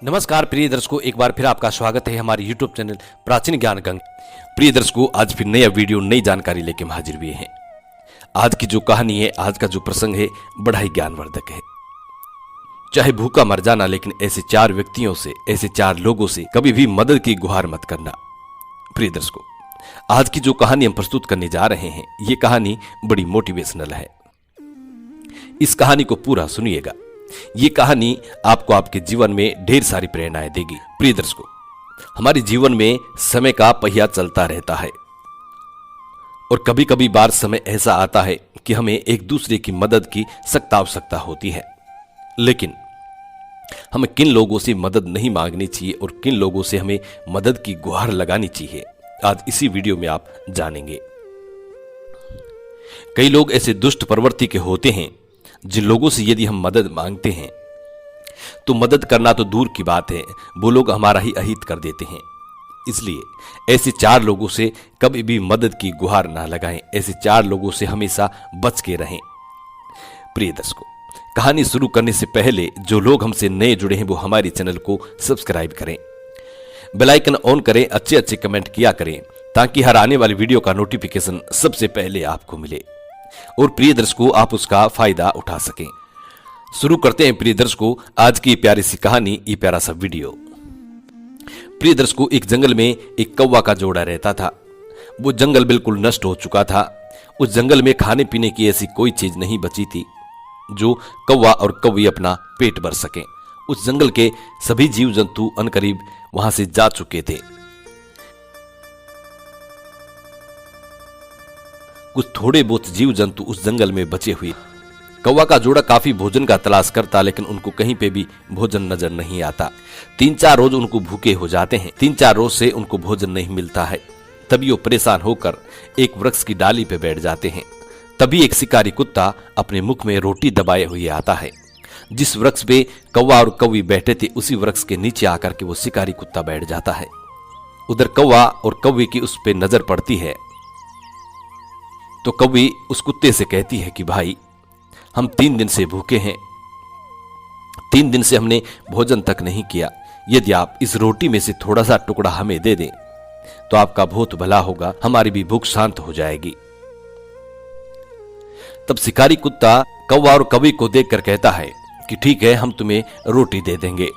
नमस्कार प्रिय दर्शकों, एक बार फिर आपका स्वागत है हमारे YouTube चैनल प्राचीन ज्ञान गंग। प्रिय दर्शकों, आज फिर नया वीडियो नई जानकारी लेके हम हाजिर हुए हैं। आज की जो कहानी है, आज का जो प्रसंग है, बड़ा ही ज्ञानवर्धक है। चाहे भूखा मर जाना, लेकिन ऐसे चार व्यक्तियों से, ऐसे चार लोगों से कभी भी मदद की गुहार मत करना। प्रिय दर्शकों, आज की जो कहानी हम प्रस्तुत करने जा रहे हैं, ये कहानी बड़ी मोटिवेशनल है। इस कहानी को पूरा सुनिएगा। ये कहानी आपको आपके जीवन में ढेर सारी प्रेरणाएं देगी। प्रिय दर्शकों, हमारे जीवन में समय का पहिया चलता रहता है और कभी कभी बार समय ऐसा आता है कि हमें एक दूसरे की मदद की सख्त आवश्यकता होती है। लेकिन हमें किन लोगों से मदद नहीं मांगनी चाहिए और किन लोगों से हमें मदद की गुहार लगानी चाहिए, आज इसी वीडियो में आप जानेंगे। कई लोग ऐसे दुष्ट प्रवृत्ति के होते हैं जिन लोगों से यदि हम मदद मांगते हैं तो मदद करना तो दूर की बात है, वो लोग हमारा ही अहित कर देते हैं। इसलिए ऐसे चार लोगों से कभी भी मदद की गुहार ना लगाएं, ऐसे चार लोगों से हमेशा बच के रहें। प्रिय दर्शकों, कहानी शुरू करने से पहले जो लोग हमसे नए जुड़े हैं वो हमारे चैनल को सब्सक्राइब करें, बेल आइकन ऑन करें, अच्छे अच्छे कमेंट किया करें ताकि हर आने वाली वीडियो का नोटिफिकेशन सबसे पहले आपको मिले और प्रिय दर्शकों आप उसका फायदा उठा सकें। शुरू करते हैं प्रिय दर्शकों आज की प्यारी सी कहानी, ये प्यारा सा वीडियो। प्रिय दर्शकों, एक जंगल में एक कौवा का जोड़ा रहता था। वो जंगल बिल्कुल नष्ट हो चुका था। उस जंगल में खाने पीने की ऐसी कोई चीज नहीं बची थी जो कौवा और कौवी अपना पेट भर सकें। उस जंगल के सभी जीव जंतु अनकरीब वहां से जा चुके थे। कुछ थोड़े बहुत जीव जंतु उस जंगल में बचे हुए। कौवा का जोड़ा काफी भोजन का तलाश करता, लेकिन उनको कहीं पे भी भोजन नजर नहीं आता। 3-4 रोज उनको भूखे हो जाते हैं। 3-4 रोज से उनको भोजन नहीं मिलता है। तभी वो परेशान होकर एक वृक्ष की डाली पे बैठ जाते हैं। तभी एक शिकारी कुत्ता अपने मुख में रोटी दबाए हुए आता है। जिस वृक्ष पे कौवा और कौवी बैठे थे, उसी वृक्ष के नीचे आकर के वो शिकारी कुत्ता बैठ जाता है। उधर कौवा और कौवी की उस पे नजर पड़ती है तो कौवी उस कुत्ते से कहती है कि भाई, हम 3 दिन से भूखे हैं, 3 दिन से हमने भोजन तक नहीं किया। यदि आप इस रोटी में से थोड़ा सा टुकड़ा हमें दे दें तो आपका बहुत भला होगा, हमारी भी भूख शांत हो जाएगी। तब शिकारी कुत्ता कौवा और कौवी को देखकर कहता है कि ठीक है, हम तुम्हें रोटी दे देंगे।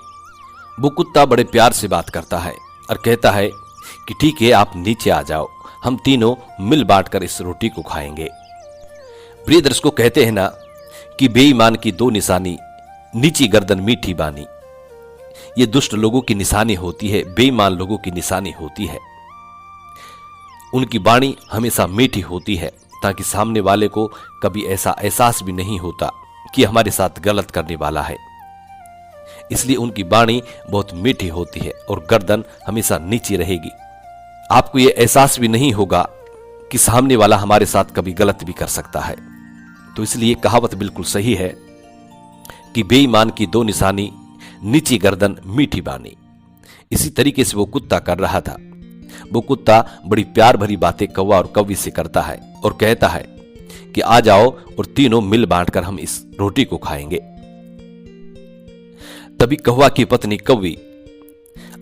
वो कुत्ता बड़े प्यार से बात करता है और कहता है कि ठीक है, आप नीचे आ जाओ, हम तीनों मिल बांटकर इस रोटी को खाएंगे। प्रिय दर्शकों, कहते हैं ना कि बेईमान की 2 निशानी, नीची गर्दन मीठी बानी। ये दुष्ट लोगों की निशानी होती है, बेईमान लोगों की निशानी होती है। उनकी वाणी हमेशा मीठी होती है ताकि सामने वाले को कभी ऐसा एहसास भी नहीं होता कि हमारे साथ गलत करने वाला है। इसलिए उनकी वाणी बहुत मीठी होती है और गर्दन हमेशा नीची रहेगी। आपको यह एहसास भी नहीं होगा कि सामने वाला हमारे साथ कभी गलत भी कर सकता है। तो इसलिए कहावत बिल्कुल सही है कि बेईमान की 2 निशानी, नीची गर्दन मीठी बानी। इसी तरीके से वो कुत्ता कर रहा था। वो कुत्ता बड़ी प्यार भरी बातें कौवा और कौवी से करता है और कहता है कि आ जाओ और तीनों मिल बांटकर हम इस रोटी को खाएंगे। तभी कौवा की पत्नी कौवी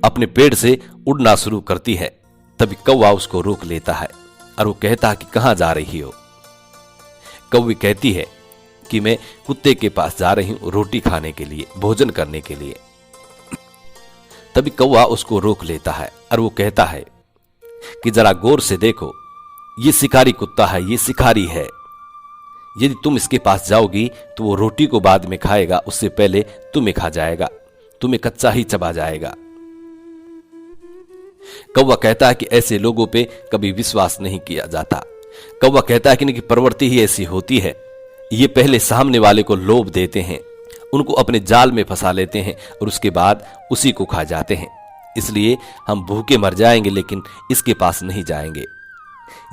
अपने पेड़ से उड़ना शुरू करती है। तभी कौवा उसको रोक लेता है और वो कहता है कि कहां जा रही हो। कौवी कहती है कि मैं कुत्ते के पास जा रही हूं रोटी खाने के लिए, भोजन करने के लिए। तभी कौवा उसको रोक लेता है और वो कहता है कि जरा गौर से देखो, ये शिकारी कुत्ता है, ये शिकारी है। यदि तुम इसके पास जाओगी तो वो रोटी को बाद में खाएगा, उससे पहले तुम्हें खा जाएगा, तुम्हें कच्चा ही चबा जाएगा। कौवा कहता है कि ऐसे लोगों पे कभी विश्वास नहीं किया जाता। कौवा कहता है कि इनकी प्रवृत्ति ही ऐसी होती है, ये पहले सामने वाले को लोभ देते हैं, उनको अपने जाल में फंसा लेते हैं और उसके बाद उसी को खा जाते हैं। इसलिए हम भूखे मर जाएंगे लेकिन इसके पास नहीं जाएंगे।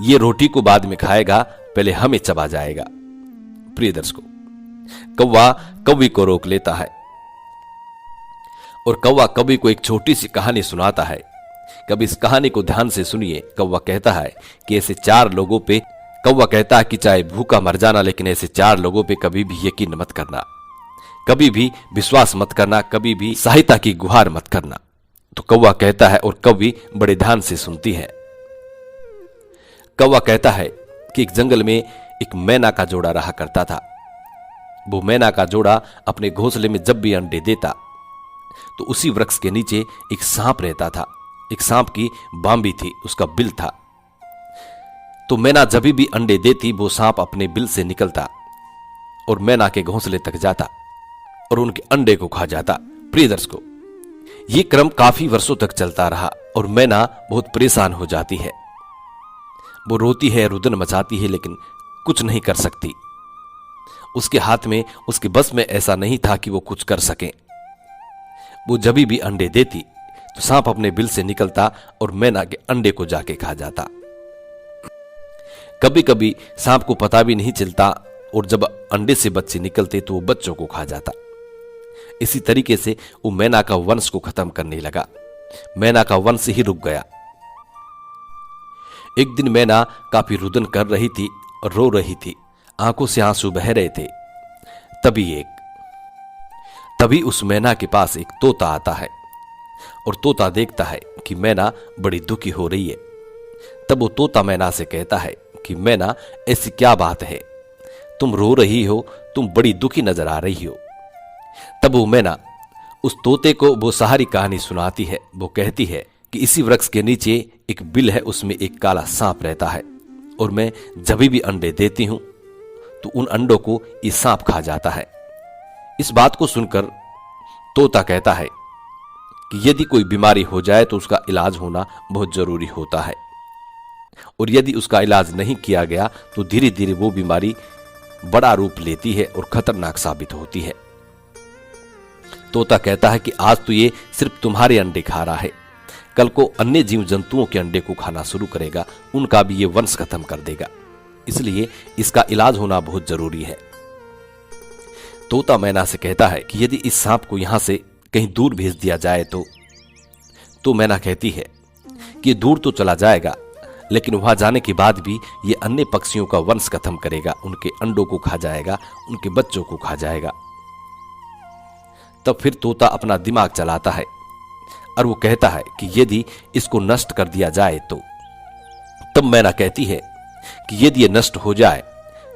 ये रोटी को बाद में खाएगा, पहले हमें चबा जाएगा। प्रिय दर्शकों, कौवा कौवी को रोक लेता है और कौवा कौवी को एक छोटी सी कहानी सुनाता है। कभी इस कहानी को ध्यान से सुनिए। कौवा कहता है कि ऐसे 4 लोगों पे, कौवा कहता है कि चाहे भूखा मर जाना, लेकिन ऐसे 4 लोगों पे कभी भी यकीन मत करना कभी भी विश्वास मत करना, कभी भी सहायता की गुहार मत करना। तो कौवा कहता है और कौवी बड़े ध्यान से सुनती है। कौवा कहता है कि एक जंगल में एक मैना का जोड़ा रहा करता था। वो मैना का जोड़ा अपने घोंसले में जब भी अंडे देता तो उसी वृक्ष के नीचे एक सांप रहता था। एक सांप की बांबी थी, उसका बिल था। तो मैना जब भी अंडे देती वो सांप अपने बिल से निकलता और मैना के घोंसले तक जाता और उनके अंडे को खा जाता। प्रिय दर्शकों, ये क्रम काफी वर्षों तक चलता रहा और मैना बहुत परेशान हो जाती है। वो रोती है, रुदन मचाती है, लेकिन कुछ नहीं कर सकती। उसके हाथ में, उसके बस में ऐसा नहीं था कि वो कुछ कर सके। वो जब भी अंडे देती तो सांप अपने बिल से निकलता और मैना के अंडे को जाके खा जाता। कभी कभी सांप को पता भी नहीं चलता और जब अंडे से बच्चे निकलते तो वो बच्चों को खा जाता। इसी तरीके से वो मैना का वंश को खत्म करने लगा। मैना का वंश ही रुक गया। एक दिन मैना काफी रुदन कर रही थी और रो रही थी, आंखों से आंसू बह रहे थे। तभी उस मैना के पास एक तोता आता है और तोता देखता है कि मैना बड़ी दुखी हो रही है। तब वो तोता मैना से कहता है कि मैना, ऐसी क्या बात है, तुम रो रही हो, तुम बड़ी दुखी नजर आ रही हो। तब वो मैना उस तोते को वो सारी कहानी सुनाती है। वो कहती है कि इसी वृक्ष के नीचे एक बिल है, उसमें एक काला सांप रहता है और मैं जब भी अंडे देती हूं तो उन अंडों को ये सांप खा जाता है। इस बात को सुनकर तोता कहता है कि यदि कोई बीमारी हो जाए तो उसका इलाज होना बहुत जरूरी होता है और यदि उसका इलाज नहीं किया गया तो धीरे धीरे वो बीमारी बड़ा रूप लेती है और खतरनाक साबित होती है। तोता कहता है कि आज तो ये सिर्फ तुम्हारे अंडे खा रहा है, कल को अन्य जीव जंतुओं के अंडे को खाना शुरू करेगा, उनका भी ये वंश खत्म कर देगा, इसलिए इसका इलाज होना बहुत जरूरी है। तोता मैना से कहता है कि यदि इस सांप को यहां से कहीं दूर भेज दिया जाए तो मैना कहती है कि दूर तो चला जाएगा, लेकिन वहां जाने के बाद भी ये अन्य पक्षियों का वंश खत्म करेगा, उनके अंडों को खा जाएगा, उनके बच्चों को खा जाएगा। तब फिर तोता अपना दिमाग चलाता है और वो कहता है कि यदि इसको नष्ट कर दिया जाए तो। तब मैना कहती है कि यदि ये नष्ट हो जाए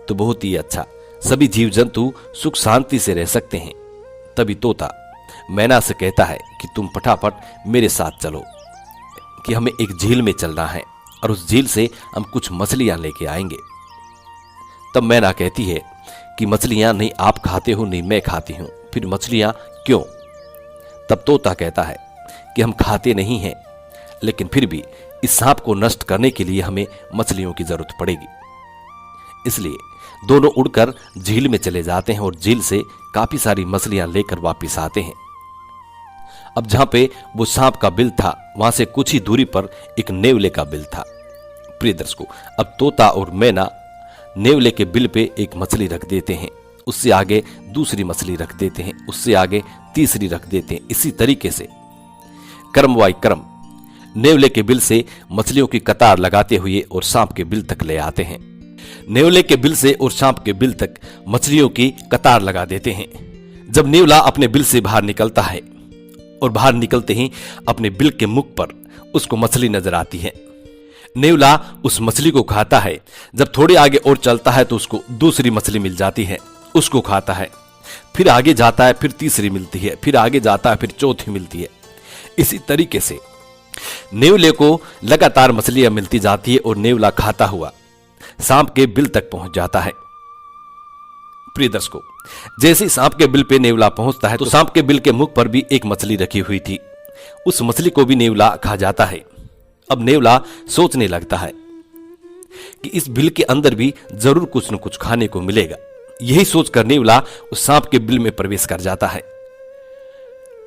तो बहुत ही अच्छा, सभी जीव जंतु सुख शांति से रह सकते हैं। तभी तोता मैना से कहता है कि तुम फटाफट मेरे साथ चलो, कि हमें एक झील में चलना है और उस झील से हम कुछ मछलियां लेके आएंगे। तब मैना कहती है कि मछलियां नहीं आप खाते हो, नहीं मैं खाती हूं, फिर मछलियां क्यों? तब तोता कहता है कि हम खाते नहीं हैं, लेकिन फिर भी इस सांप को नष्ट करने के लिए हमें मछलियों की जरूरत पड़ेगी। इसलिए दोनों उड़कर झील में चले जाते हैं और झील से काफी सारी मछलियां लेकर वापस आते हैं। अब जहां पे वो सांप का बिल था वहां से कुछ ही दूरी पर एक नेवले का बिल था। प्रिय दर्शकों, अब तोता और मैना नेवले के बिल पे एक मछली रख देते हैं, उससे आगे दूसरी मछली रख देते हैं, उससे आगे तीसरी रख देते हैं। इसी तरीके से क्रम वाई क्रम नेवले के बिल से मछलियों की कतार लगाते हुए और सांप के बिल तक ले आते हैं। नेवले के बिल से और सांप के बिल तक मछलियों की कतार लगा देते हैं। जब नेवला अपने बिल से बाहर निकलता है और बाहर निकलते ही अपने बिल के मुख पर उसको मछली नजर आती है। नेवला उस मछली को खाता है। जब थोड़े आगे और चलता है तो उसको दूसरी मछली मिल जाती है, उसको खाता है। फिर आगे जाता है, फिर तीसरी मिलती है, फिर आगे जाता है, फिर चौथी मिलती है। इसी तरीके से नेवले को लगातार मछलियां मिलती जाती है और नेवला खाता हुआ सांप के बिल तक पहुंच जाता है। प्रिय दर्शकों, जैसे ही सांप के बिल पे नेवला पहुंचता है तो सांप के बिल के मुख पर भी एक मछली रखी हुई थी, उस मछली को भी नेवला खा जाता है। अब नेवला सोचने लगता है कि इस बिल के अंदर भी जरूर कुछ न कुछ खाने को मिलेगा। यही सोचकर नेवला उस सांप के बिल में प्रवेश कर जाता है।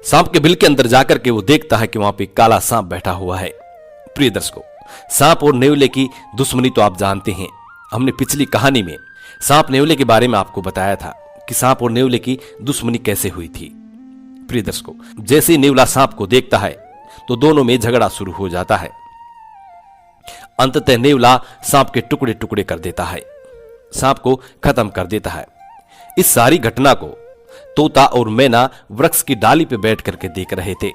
सांप के बिल के अंदर जाकर के वो देखता है कि वहां पे काला सांप बैठा हुआ है। प्रिय दर्शकों, सांप और नेवले की दुश्मनी तो आप जानते हैं। हमने पिछली कहानी में सांप नेवले के बारे में आपको बताया था कि सांप और नेवले की दुश्मनी कैसे हुई थी। प्रिय दर्शकों, जैसे ही नेवला सांप को देखता है तो दोनों में झगड़ा शुरू हो जाता है। अंततः नेवला सांप के टुकड़े टुकड़े कर देता है, सांप को खत्म कर देता है। इस सारी घटना को तोता और मैना वृक्ष की डाली पर बैठ करके देख रहे थे।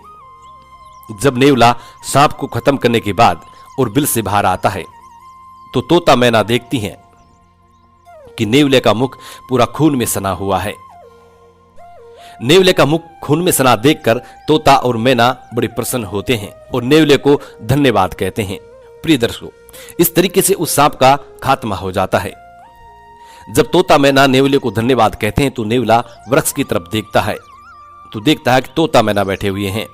जब नेवला सांप को खत्म करने के बाद और बिल से बाहर आता है तो तोता मैना देखती हैं कि नेवले का मुख पूरा खून में सना हुआ है। नेवले का मुख खून में सना देखकर तोता और मैना बड़े प्रसन्न होते हैं और नेवले को धन्यवाद कहते हैं। प्रिय दर्शकों, इस तरीके से उस सांप का खात्मा हो जाता है। जब तोता मैना नेवले को धन्यवाद कहते हैं तो नेवला वृक्ष की तरफ देखता है तो देखता है कि तोता मैना बैठे हुए हैं।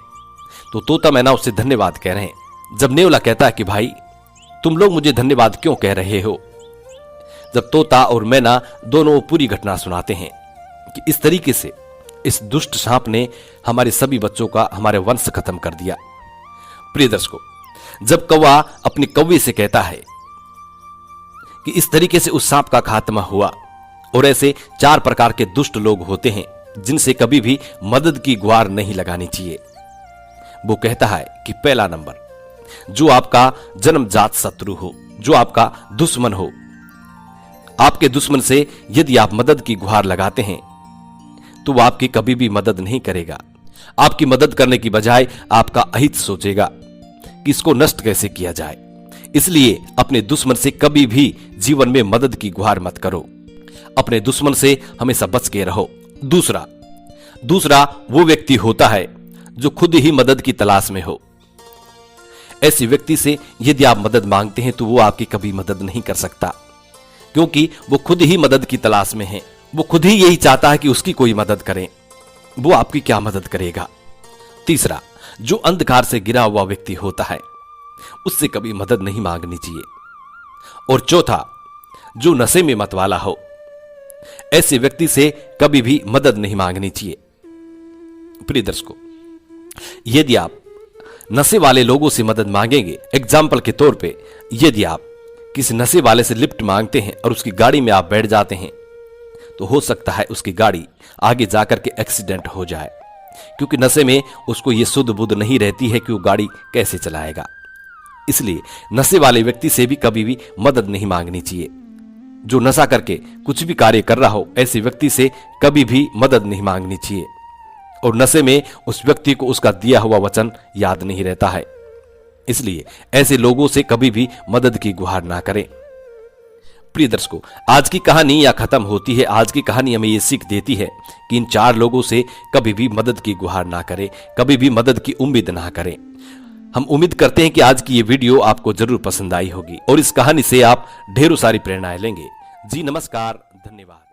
तो तोता मैना उससे धन्यवाद कह रहे हैं। जब नेवला कहता है कि भाई तुम लोग मुझे धन्यवाद क्यों कह रहे हो, जब तोता और मैना दोनों पूरी घटना सुनाते हैं कि इस तरीके से इस दुष्ट सांप ने हमारे सभी बच्चों का, हमारे वंश खत्म कर दिया। प्रिय दर्शकों, जब कौवा अपनी कौवे से कहता है कि इस तरीके से उस सांप का खात्मा हुआ और ऐसे 4 प्रकार के दुष्ट लोग होते हैं जिनसे कभी भी मदद की गुहार नहीं लगानी चाहिए। वो कहता है कि पहला नंबर, जो आपका जन्मजात शत्रु हो, जो आपका दुश्मन हो। आपके दुश्मन से यदि आप मदद की गुहार लगाते हैं तो वो आपकी कभी भी मदद नहीं करेगा। आपकी मदद करने की बजाय आपका अहित सोचेगा कि इसको नष्ट कैसे किया जाए। इसलिए अपने दुश्मन से कभी भी जीवन में मदद की गुहार मत करो। अपने दुश्मन से हमेशा बच के रहो। दूसरा वो व्यक्ति होता है जो खुद ही मदद की तलाश में हो। ऐसे व्यक्ति से यदि आप मदद मांगते हैं तो वो आपकी कभी मदद नहीं कर सकता, क्योंकि वो खुद ही मदद की तलाश में है। वो खुद ही यही चाहता है कि उसकी कोई मदद करें। वो आपकी क्या मदद करेगा। तीसरा, जो अंधकार से गिरा हुआ व्यक्ति होता है उससे कभी मदद नहीं मांगनी चाहिए। और चौथा, जो नशे में मत वाला हो, ऐसे व्यक्ति से कभी भी मदद नहीं मांगनी चाहिए। प्रिय दर्शकों, यदि आप नशे वाले लोगों से मदद मांगेंगे, एग्जाम्पल के तौर पे यदि आप किसी नशे वाले से लिफ्ट मांगते हैं और उसकी गाड़ी में आप बैठ जाते हैं तो हो सकता है उसकी गाड़ी आगे जाकर के एक्सीडेंट हो जाए, क्योंकि नशे में उसको ये सुध बुध नहीं रहती है कि वो गाड़ी कैसे चलाएगा। इसलिए नशे वाले व्यक्ति से भी कभी भी मदद नहीं मांगनी चाहिए। जो नशा करके कुछ भी कार्य कर रहा हो, ऐसे व्यक्ति से कभी भी मदद नहीं मांगनी चाहिए। और नशे में उस व्यक्ति को उसका दिया हुआ वचन याद नहीं रहता है, इसलिए ऐसे लोगों से कभी भी मदद की गुहार ना करें। प्रिय दर्शकों, आज की कहानी यहाँ खत्म होती है। आज की कहानी हमें ये सीख देती है कि इन 4 लोगों से कभी भी मदद की गुहार ना करें, कभी भी मदद की उम्मीद ना करें। हम उम्मीद करते हैं कि आज की ये वीडियो आपको जरूर पसंद आई होगी और इस कहानी से आप ढेरों सारी प्रेरणाएं लेंगे। जी नमस्कार, धन्यवाद।